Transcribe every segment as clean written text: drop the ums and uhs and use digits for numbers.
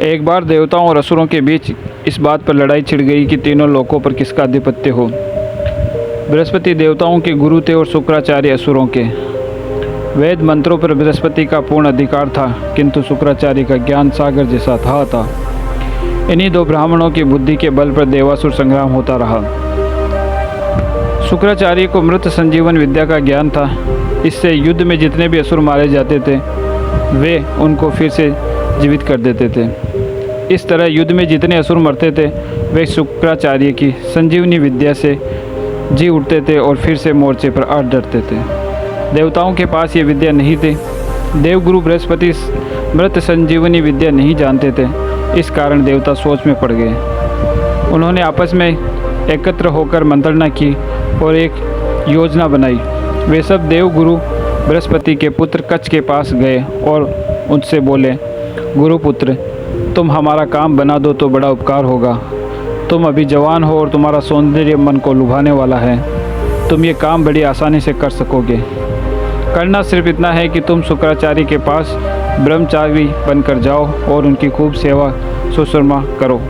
एक बार देवताओं और असुरों के बीच इस बात पर लड़ाई छिड़ गई कि तीनों लोकों पर किसका आधिपत्य हो। बृहस्पति देवताओं के गुरु थे और शुक्राचार्य असुरों के। वेद मंत्रों पर बृहस्पति का पूर्ण अधिकार था, किंतु शुक्राचार्य का ज्ञान सागर जैसा था। इन्हीं दो ब्राह्मणों की बुद्धि के बल पर देवासुर संग्राम होता रहा। शुक्राचार्य को मृत संजीवन विद्या का ज्ञान था। इससे युद्ध में जितने भी असुर मारे जाते थे वे उनको फिर से जीवित कर देते थे। इस तरह युद्ध में जितने असुर मरते थे वे शुक्राचार्य की संजीवनी विद्या से जी उठते थे और फिर से मोर्चे पर आ डरते थे। देवताओं के पास ये विद्या नहीं थी। देवगुरु बृहस्पति मृत संजीवनी विद्या नहीं जानते थे। इस कारण देवता सोच में पड़ गए। उन्होंने आपस में एकत्र होकर मंत्रणा की और एक योजना बनाई। वे सब देवगुरु बृहस्पति के पुत्र कच्छ के पास गए और उनसे बोले, गुरुपुत्र, तुम हमारा काम बना दो तो बड़ा उपकार होगा। तुम अभी जवान हो और तुम्हारा सौंदर्य मन को लुभाने वाला है। तुम ये काम बड़ी आसानी से कर सकोगे। करना सिर्फ इतना है कि तुम शुक्राचार्य के पास ब्रह्मचारी बनकर जाओ और उनकी खूब सेवा सुश्रमा करो,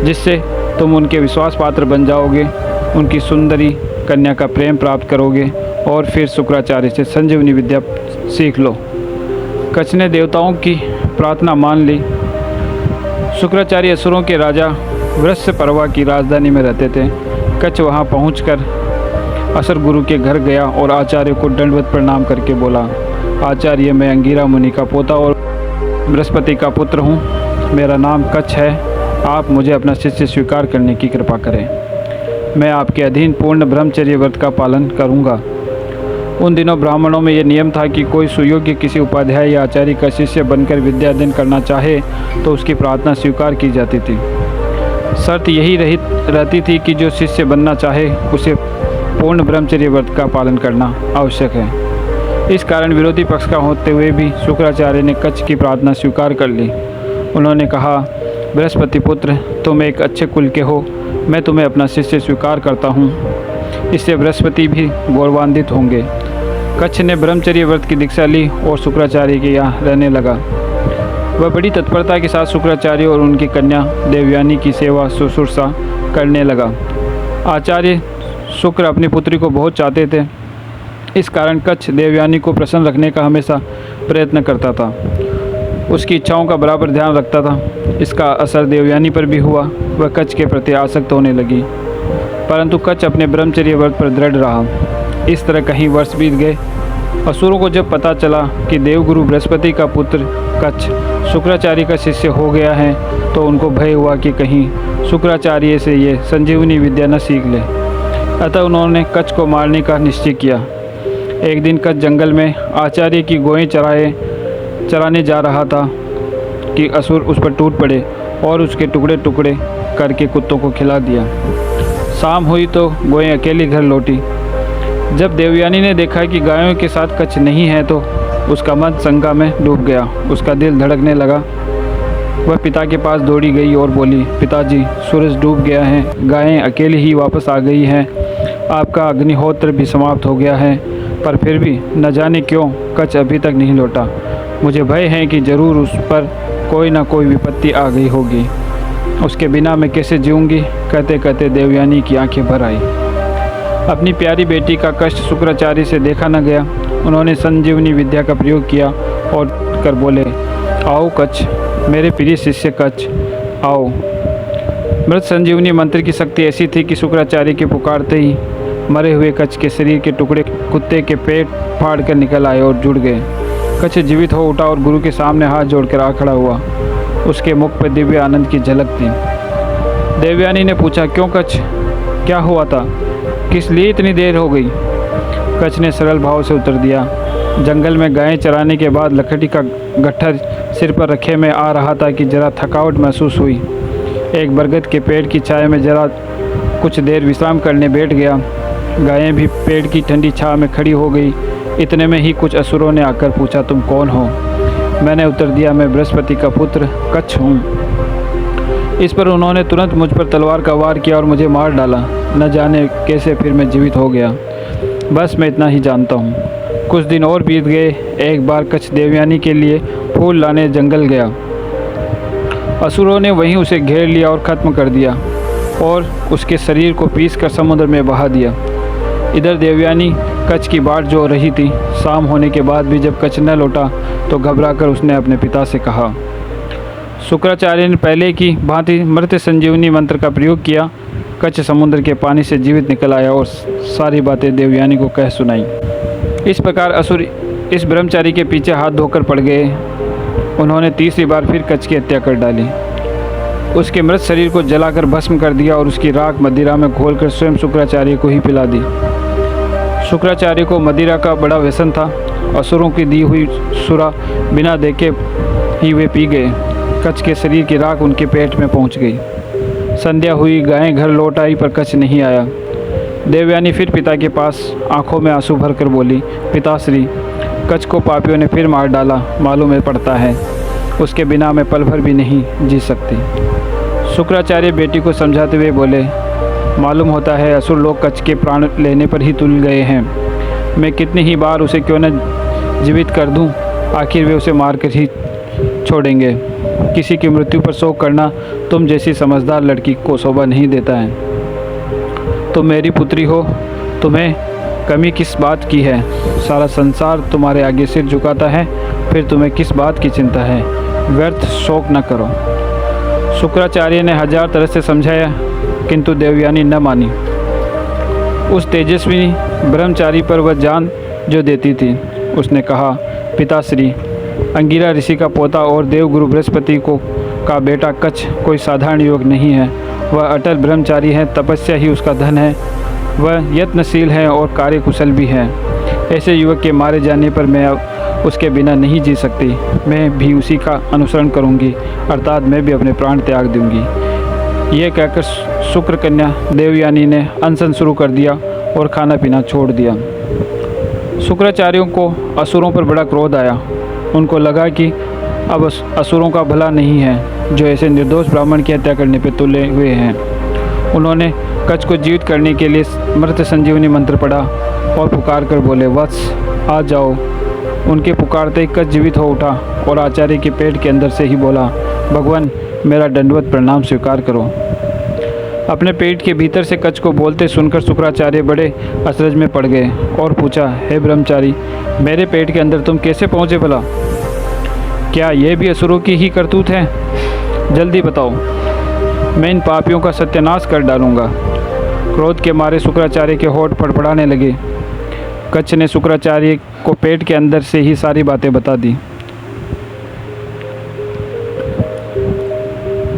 जिससे तुम उनके विश्वास पात्र बन जाओगे, उनकी सुंदरी कन्या का प्रेम प्राप्त करोगे और फिर शुक्राचार्य से संजीवनी विद्या सीख लो। कच्छ ने देवताओं की प्रार्थना मान ली। शुक्राचार्य असुरों के राजा वृषपर्वा की राजधानी में रहते थे। कच्छ वहां पहुंचकर असुर गुरु के घर गया और आचार्य को दंडवत प्रणाम करके बोला, आचार्य, मैं अंगिरा मुनि का पोता और बृहस्पति का पुत्र हूँ। मेरा नाम कच्छ है। आप मुझे अपना शिष्य स्वीकार करने की कृपा करें। मैं आपके अधीन पूर्ण ब्रह्मचर्य व्रत का पालन करूँगा। उन दिनों ब्राह्मणों में यह नियम था कि कोई सुयोग्य किसी उपाध्याय या आचार्य का शिष्य बनकर विद्यादान करना चाहे तो उसकी प्रार्थना स्वीकार की जाती थी। शर्त यही रहती थी कि जो शिष्य बनना चाहे उसे पूर्ण ब्रह्मचर्य व्रत का पालन करना आवश्यक है। इस कारण विरोधी पक्ष का होते हुए भी शुक्राचार्य ने कच्छ की प्रार्थना स्वीकार कर ली। उन्होंने कहा, बृहस्पति पुत्र, तुम एक अच्छे कुल के हो। मैं तुम्हें अपना शिष्य स्वीकार करता हूँ। इससे बृहस्पति भी गौरवान्वित होंगे। कच्छ ने ब्रह्मचर्य व्रत की दीक्षा ली और शुक्राचार्य के यहाँ रहने लगा। वह बड़ी तत्परता के साथ शुक्राचार्य और उनकी कन्या देवयानी की सेवा शुश्रूषा करने लगा। आचार्य शुक्र अपनी पुत्री को बहुत चाहते थे। इस कारण कच्छ देवयानी को प्रसन्न रखने का हमेशा प्रयत्न करता था। उसकी इच्छाओं का बराबर ध्यान रखता था। इसका असर देवयानी पर भी हुआ। वह कच्छ के प्रति आसक्त होने लगी, परंतु कच्छ अपने ब्रह्मचर्य व्रत पर दृढ़ रहा। इस तरह कहीं वर्ष बीत गए। असुरों को जब पता चला कि देवगुरु बृहस्पति का पुत्र कच्छ शुक्राचार्य का शिष्य हो गया है तो उनको भय हुआ कि कहीं शुक्राचार्य से ये संजीवनी विद्या न सीख ले। अतः उन्होंने कच्छ को मारने का निश्चय किया। एक दिन कच्छ जंगल में आचार्य की गोएं चराने जा रहा था कि असुर उस पर टूट पड़े और उसके टुकड़े टुकड़े करके कुत्तों को खिला दिया। शाम हुई तो गोएं अकेली घर लौटी। जब देवयानी ने देखा कि गायों के साथ कच्छ नहीं है तो उसका मन शंका में डूब गया। उसका दिल धड़कने लगा। वह पिता के पास दौड़ी गई और बोली, पिताजी, सूरज डूब गया है। गायें अकेली ही वापस आ गई हैं। आपका अग्निहोत्र भी समाप्त हो गया है, पर फिर भी न जाने क्यों कच्छ अभी तक नहीं लौटा। मुझे भय है कि ज़रूर उस पर कोई ना कोई विपत्ति आ गई होगी। उसके बिना मैं कैसे जीऊँगी। कहते कहते देवयानी की आंखें भर आई। अपनी प्यारी बेटी का कष्ट शुक्राचार्य से देखा न गया। उन्होंने संजीवनी विद्या का प्रयोग किया और कर बोले, आओ कच्छ, मेरे प्रिय शिष्य कच्छ, आओ। मृत संजीवनी मंत्र की शक्ति ऐसी थी कि शुक्राचार्य के पुकारते ही मरे हुए कच्छ के शरीर के टुकड़े कुत्ते के पेट फाड़ कर निकल आए और जुड़ गए। कच्छ जीवित हो उठा और गुरु के सामने हाथ जोड़कर आ खड़ा हुआ। उसके मुख पर दिव्य आनंद की झलक थी। देवयानी ने पूछा, क्यों कच्छ, क्या हुआ था? किस लिए इतनी देर हो गई? कच्छ ने सरल भाव से उत्तर दिया, जंगल में गायें चराने के बाद लकड़ी का गट्ठर सिर पर रखे में आ रहा था कि जरा थकावट महसूस हुई। एक बरगद के पेड़ की छाया में जरा कुछ देर विश्राम करने बैठ गया। गायें भी पेड़ की ठंडी छाया में खड़ी हो गई। इतने में ही कुछ असुरों ने आकर पूछा, तुम कौन हो? मैंने उत्तर दिया, मैं बृहस्पति का पुत्र कच्छ हूँ। इस पर उन्होंने तुरंत मुझ पर तलवार का वार किया और मुझे मार डाला। न जाने कैसे फिर मैं जीवित हो गया। बस मैं इतना ही जानता हूँ। कुछ दिन और बीत गए। एक बार कच्छ देवयानी के लिए फूल लाने जंगल गया। असुरों ने वहीं उसे घेर लिया और ख़त्म कर दिया और उसके शरीर को पीस कर समुद्र में बहा दिया। इधर देवयानी कच्छ की बाट जो रही थी। शाम होने के बाद भी जब कच्छ न लौटा तो घबराकर उसने अपने पिता से कहा। शुक्राचार्य ने पहले की भांति मृत संजीवनी मंत्र का प्रयोग किया। कच्छ समुद्र के पानी से जीवित निकल आया और सारी बातें देवयानी को कह सुनाई। इस प्रकार असुर इस ब्रह्मचारी के पीछे हाथ धोकर पड़ गए। उन्होंने तीसरी बार फिर कच्छ की हत्या कर डाली। उसके मृत शरीर को जलाकर भस्म कर दिया और उसकी राख मदिरा में घोलकर स्वयं शुक्राचार्य को ही पिला दी। शुक्राचार्य को मदिरा का बड़ा व्यसन था। असुरों की दी हुई सुरा बिना देखे ही वे पी गए। कच्छ के शरीर की राख उनके पेट में पहुंच गई। संध्या हुई, गायें घर लौट आई पर कच्छ नहीं आया। देवयानी फिर पिता के पास आंखों में आंसू भरकर बोली, पिताश्री, कच्छ को पापियों ने फिर मार डाला। मालूम है पड़ता है उसके बिना मैं पल भर भी नहीं जी सकती। शुक्राचार्य बेटी को समझाते हुए बोले, मालूम होता है असुर लोग कच्छ के प्राण लेने पर ही तुल गए हैं। मैं कितनी ही बार उसे क्यों न जीवित कर दूं, आखिर वे उसे मारकर ही छोड़ेंगे। किसी की मृत्यु पर शोक करना तुम जैसी समझदार लड़की को शोभा नहीं देता है। तुम मेरी पुत्री हो, तुम्हें कमी किस बात की है? सारा संसार तुम्हारे आगे सिर झुकाता है, फिर तुम्हें किस बात की चिंता है? व्यर्थ शोक न करो। शुक्राचार्य ने हजार तरह से समझाया किंतु देवयानी न मानी। उस तेजस्वी ब्रह्मचारी पर वह जान जो देती थी। उसने कहा, पिताश्री, अंगिरा ऋषि का पोता और देवगुरु बृहस्पति का बेटा कच्छ कोई साधारण युवक नहीं है। वह अटल ब्रह्मचारी है, तपस्या ही उसका धन है। वह यत्नशील है और कार्यकुशल भी है। ऐसे युवक के मारे जाने पर मैं उसके बिना नहीं जी सकती। मैं भी उसी का अनुसरण करूंगी, अर्थात मैं भी अपने प्राण त्याग दूंगी। यह कहकर शुक्र कन्या देवयानी ने अनशन शुरू कर दिया और खाना पीना छोड़ दिया। शुक्राचार्यों को असुरों पर बड़ा क्रोध आया। उनको लगा कि अब असुरों का भला नहीं है जो ऐसे निर्दोष ब्राह्मण की हत्या करने पर तुले हुए हैं। उन्होंने कच्छ को जीवित करने के लिए मृत संजीवनी मंत्र पढ़ा और पुकार कर बोले, वत्स आ जाओ। उनके पुकारते ही कच्छ जीवित हो उठा और आचार्य के पेट के अंदर से ही बोला, भगवान मेरा दंडवत प्रणाम स्वीकार करो। अपने पेट के भीतर से कच्छ को बोलते सुनकर शुक्राचार्य बड़े अचरज में पड़ गए और पूछा, हे ब्रह्मचारी, मेरे पेट के अंदर तुम कैसे पहुँचे भला? क्या ये भी असुरों की ही करतूत है? जल्दी बताओ, मैं इन पापियों का सत्यानाश कर डालूंगा। क्रोध के मारे शुक्राचार्य के होठ फड़फड़ाने लगे। कच्छ ने शुक्राचार्य को पेट के अंदर से ही सारी बातें बता दी।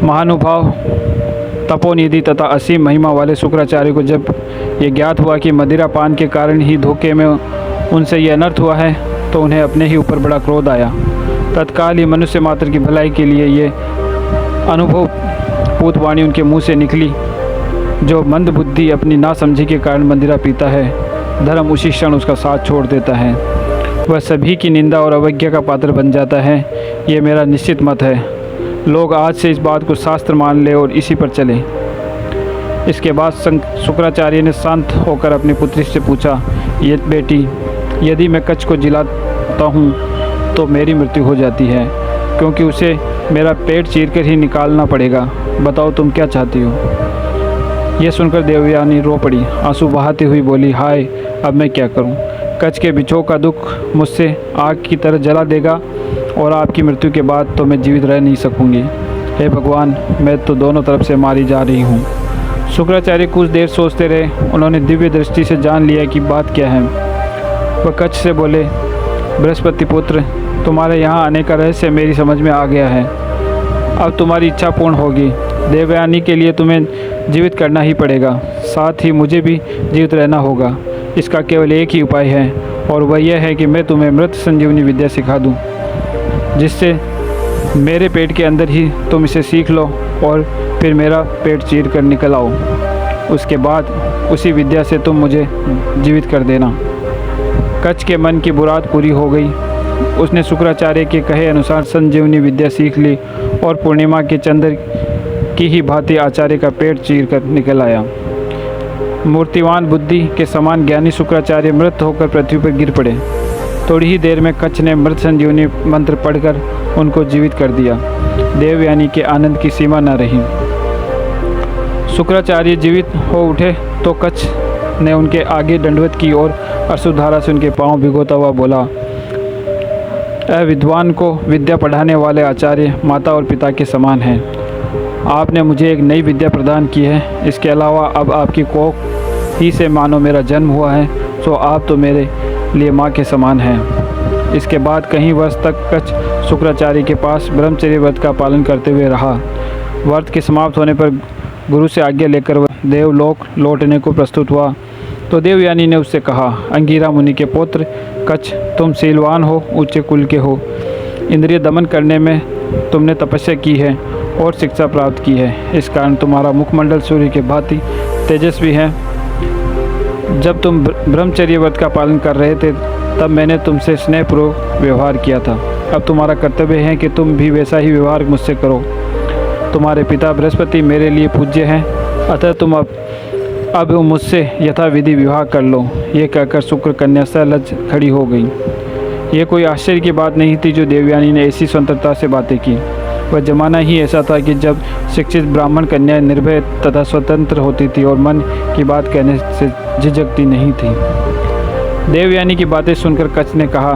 महानुभाव, तपोनिधि तथा असीम महिमा वाले शुक्राचार्य को जब ये ज्ञात हुआ कि मदिरा पान के कारण ही धोखे में उनसे ये अनर्थ हुआ है तो उन्हें अपने ही ऊपर बड़ा क्रोध आया। तत्काल ही मनुष्य मात्र की भलाई के लिए ये अनुभव पूत वाणी उनके मुंह से निकली, जो मंद बुद्धि अपनी नासमझी के कारण मदिरा पीता है, धर्म उसी क्षण उसका साथ छोड़ देता है। वह सभी की निंदा और अवज्ञा का पात्र बन जाता है। ये मेरा निश्चित मत है। लोग आज से इस बात को शास्त्र मान ले और इसी पर चले। इसके बाद शुक्राचार्य ने शांत होकर अपनी पुत्री से पूछा, ये बेटी, यदि मैं कच्छ को जिलाता हूँ तो मेरी मृत्यु हो जाती है, क्योंकि उसे मेरा पेट चीरकर ही निकालना पड़ेगा। बताओ तुम क्या चाहती हो? यह सुनकर देवयानी रो पड़ी। आंसू बहाती हुई बोली, हाय, अब मैं क्या करूं? कच्छ के बिछोह का दुख मुझसे आग की तरह जला देगा और आपकी मृत्यु के बाद तो मैं जीवित रह नहीं सकूंगी। हे भगवान, मैं तो दोनों तरफ से मारी जा रही हूँ। शुक्राचार्य कुछ देर सोचते रहे। उन्होंने दिव्य दृष्टि से जान लिया कि बात क्या है। वह कच्छ से बोले, बृहस्पति पुत्र, तुम्हारे यहाँ आने का रहस्य मेरी समझ में आ गया है। अब तुम्हारी इच्छा पूर्ण होगी। देवयानी के लिए तुम्हें जीवित करना ही पड़ेगा, साथ ही मुझे भी जीवित रहना होगा। इसका केवल एक ही उपाय है और वह यह है कि मैं तुम्हें मृत संजीवनी विद्या सिखा दूं, जिससे मेरे पेट के अंदर ही तुम इसे सीख लो और फिर मेरा पेट चीर कर निकल आओ। उसके बाद उसी विद्या से तुम मुझे जीवित कर देना। कच्छ के मन की मुराद पूरी हो गई। उसने शुक्राचार्य के कहे अनुसार संजीवनी विद्या सीख ली और पूर्णिमा के चंद्र की ही भांति आचार्य का पेट चीर कर निकल आया। मूर्तिवान बुद्धि के समान ज्ञानी शुक्राचार्य मृत होकर पृथ्वी पर गिर पड़े। थोड़ी ही देर में कच्छ ने मृत संजीवनी मंत्र पढ़कर उनको जीवित कर दिया। देवयानी के आनंद की सीमा न रही। शुक्राचार्य जीवित हो उठे तो कच्छ ने उनके आगे दंडवत की और अश्रुधारा से उनके पांव भिगोता हुआ बोला, विद्वान को विद्या पढ़ाने वाले आचार्य माता और पिता के समान हैं। आपने मुझे एक नई विद्या प्रदान की है। इसके अलावा अब आपकी कोख ही से मानो मेरा जन्म हुआ है, तो आप तो मेरे लिए माँ के समान हैं। इसके बाद कई वर्ष तक कच्छ शुक्राचार्य के पास ब्रह्मचर्य व्रत का पालन करते हुए रहा। व्रत के समाप्त होने पर गुरु से आज्ञा लेकर वह देवलोक लौटने को प्रस्तुत हुआ तो देवयानी ने उससे कहा, अंगिरा मुनि के पुत्र कच्छ, तुम शीलवान हो, ऊंचे कुल के हो। इंद्रिय दमन करने में तुमने तपस्या की है और शिक्षा प्राप्त की है। इस कारण तुम्हारा मुखमंडल सूर्य के भांति तेजस्वी है। जब तुम ब्रह्मचर्य व्रत का पालन कर रहे थे तब मैंने तुमसे स्नेहपूर्वक व्यवहार किया था। अब तुम्हारा कर्तव्य है कि तुम भी वैसा ही व्यवहार मुझसे करो। तुम्हारे पिता बृहस्पति मेरे लिए पूज्य हैं, अतः तुम अब मुझसे यथाविधि विवाह कर लो। ये कहकर शुक्र कन्या सहलज खड़ी हो गई। ये कोई आश्चर्य की बात नहीं थी जो देवयानी ने ऐसी स्वतंत्रता से बातें की। वह जमाना ही ऐसा था कि जब शिक्षित ब्राह्मण कन्या निर्भय तथा स्वतंत्र होती थी और मन की बात कहने से झिझकती नहीं थी। देवयानी की बातें सुनकर कच्छ ने कहा,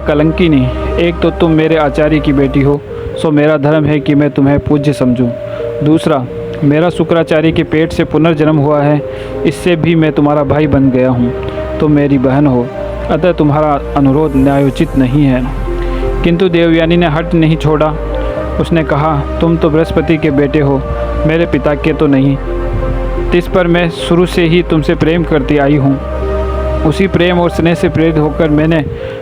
कलंकिनी, एक तो तुम मेरे आचार्य की बेटी हो, सो मेरा धर्म है कि मैं तुम्हें पूज्य समझूं। दूसरा, मेरा शुक्राचार्य के पेट से पुनर्जन्म हुआ है, इससे भी मैं तुम्हारा भाई बन गया हूँ। तुम मेरी बहन हो, अतः तुम्हारा अनुरोध न्यायोचित नहीं है। किंतु देवयानी ने हट नहीं छोड़ा। उसने कहा, तुम तो बृहस्पति के बेटे हो, मेरे पिता के तो नहीं। इस पर मैं शुरू से ही तुमसे प्रेम करती आई हूँ। उसी प्रेम और स्नेह से प्रेरित होकर मैंने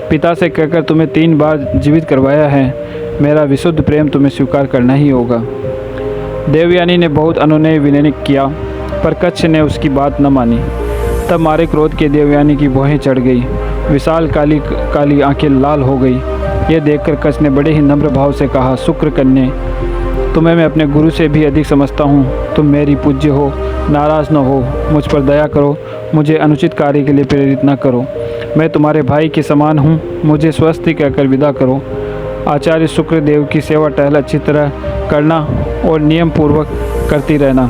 पिता से कहकर तुम्हें 3 बार जीवित करवाया है। मेरा विशुद्ध प्रेम तुम्हें स्वीकार करना ही होगा। देवयानी ने बहुत अनुनय विनय किया, पर कच्छ ने उसकी बात न मानी। तब मारे क्रोध के देवयानी की भौहें चढ़ गई, विशाल काली काली आंखें लाल हो गई। यह देखकर कच्छ ने बड़े ही नम्र भाव से कहा, शुक्र कन्या, तुम्हें मैं अपने गुरु से भी अधिक समझता हूँ। तुम मेरी पूज्य हो, नाराज़ न हो, मुझ पर दया करो, मुझे अनुचित कार्य के लिए प्रेरित न करो। मैं तुम्हारे भाई के समान हूँ, मुझे स्वस्ति कहकर विदा करो। आचार्य शुक्रदेव की सेवा टहल अच्छी तरह करना और नियम पूर्वक करती रहना।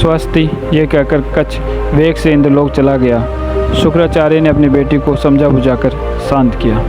स्वस्ति, ये कहकर कच्छ वेग से इंद्रलोक चला गया। शुक्राचार्य ने अपनी बेटी को समझा बुझाकर शांत किया।